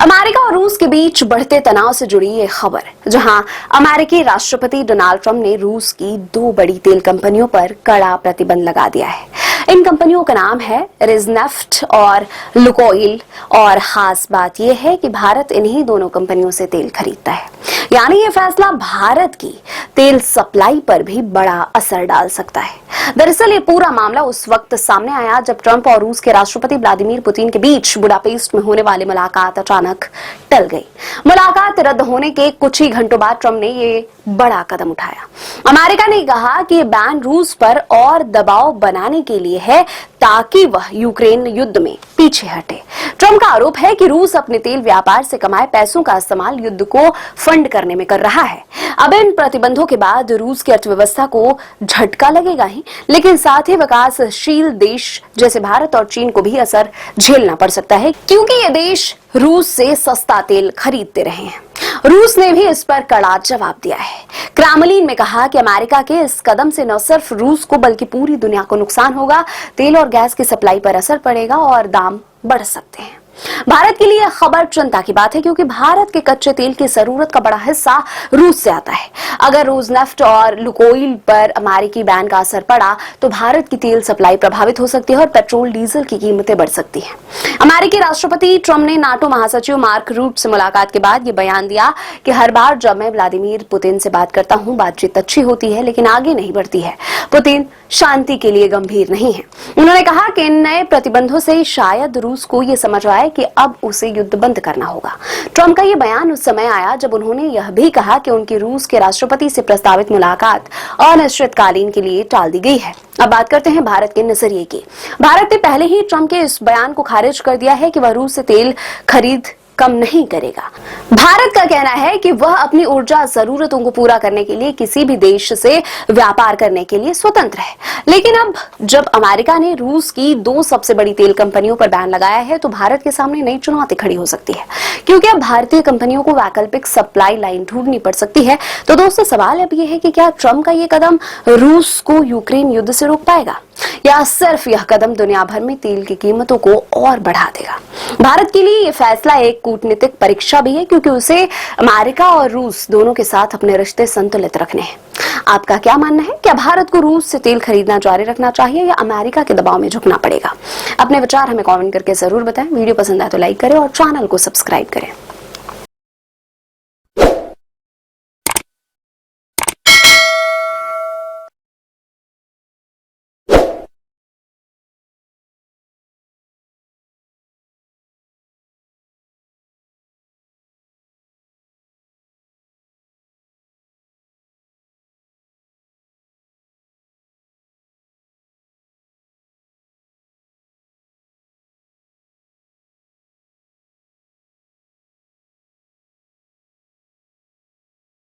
America और रूस के बीच बढ़ते तनाव से जुड़ी ये खबर, जहां अमेरिकी राष्ट्रपति डोनाल्ड ट्रंप ने रूस की दो बड़ी तेल कंपनियों पर कड़ा प्रतिबंध लगा दिया है। इन कंपनियों का नाम है रोसनेफ्ट और लुकोइल, और खास बात यह है कि भारत इन्हीं दोनों कंपनियों से तेल खरीदता है। यानी ये फैसला भारत की तेल सप्लाई पर भी बड़ा असर डाल सकता है। दरअसल ये पूरा मामला उस वक्त सामने आया जब ट्रंप और रूस के राष्ट्रपति व्लादिमीर पुतिन के बीच बुडापेस्ट में होने वाली मुलाकात अचानक टल गई। मुलाकात रद्द होने के कुछ ही घंटों बाद ट्रंप ने ये बड़ा कदम उठाया। अमेरिका ने कहा कि ये बैन रूस पर और दबाव बनाने के लिए है ताकि वह यूक्रेन युद्ध में पीछे हटे। ट्रंप का आरोप है कि रूस अपने तेल व्यापार से कमाए पैसों का इस्तेमाल युद्ध को फंड करने में कर रहा है। अब इन प्रतिबंधों के बाद रूस की अर्थव्यवस्था को झटका लगेगा ही, लेकिन साथ ही विकासशील देश जैसे भारत और चीन को भी असर झेलना पड़ सकता है, क्योंकि ये देश रूस से सस्ता तेल खरीदते रहे हैं। रूस ने भी इस पर कड़ा जवाब दिया है। क्रेमलिन में कहा कि अमेरिका के इस कदम से न सिर्फ रूस को बल्कि पूरी दुनिया को नुकसान होगा, तेल और गैस की सप्लाई पर असर पड़ेगा और दाम बढ़ सकते हैं। भारत के लिए खबर चिंता की बात है, क्योंकि भारत के कच्चे तेल की जरूरत का बड़ा हिस्सा रूस से आता है। अगर रोसनेफ्ट और लुकोइल पर अमेरिकी बैन का असर पड़ा तो भारत की तेल सप्लाई प्रभावित हो सकती है और पेट्रोल डीजल की कीमतें बढ़ सकती हैं। अमेरिकी राष्ट्रपति ट्रंप ने नाटो महासचिव मार्क रूट से मुलाकात के बाद ये बयान दिया कि हर बार जब मैं व्लादिमीर पुतिन से बात करता हूं, बातचीत अच्छी होती है लेकिन आगे नहीं बढ़ती है। पुतिन शांति के लिए गंभीर नहीं है। उन्होंने कहा कि इन नए प्रतिबंधों से शायद रूस को यह समझ आए कि अब उसे युद्ध बंद करना होगा। ट्रंप का यह बयान उस समय आया जब उन्होंने यह भी कहा कि उनकी रूस के राष्ट्रपति से प्रस्तावित मुलाकात अनिश्चितकालीन के लिए टाल दी गई है। अब बात करते हैं भारत के नजरिए की। भारत ने पहले ही ट्रंप के इस बयान को खारिज कर दिया है कि वह रूस से तेल खरीद कम नहीं करेगा। भारत का कहना है कि वह अपनी ऊर्जा जरूरतों को पूरा करने के लिए किसी भी देश से व्यापार करने के लिए स्वतंत्र है। लेकिन अब जब अमेरिका ने रूस की दो सबसे बड़ी तेल कंपनियों पर बैन लगाया है तो भारत के सामने नई चुनौती खड़ी हो सकती है, क्योंकि अब भारतीय कंपनियों को वैकल्पिक सप्लाई लाइन ढूंढनी पड़ सकती है। तो दोस्तों, सवाल अब यह है कि क्या ट्रंप का यह कदम रूस को यूक्रेन युद्ध से रोक पाएगा, या सिर्फ यह कदम दुनिया भर में तेल की कीमतों को और बढ़ा देगा। भारत के लिए यह फैसला एक कूटनीतिक परीक्षा भी है, क्योंकि उसे अमेरिका और रूस दोनों के साथ अपने रिश्ते संतुलित रखने हैं। आपका क्या मानना है? क्या भारत को रूस से तेल खरीदना जारी रखना चाहिए या अमेरिका के दबाव में झुकना पड़ेगा? अपने विचार हमें कमेंट करके जरूर बताएं। वीडियो पसंद आए तो लाइक करें और चैनल को सब्सक्राइब करें।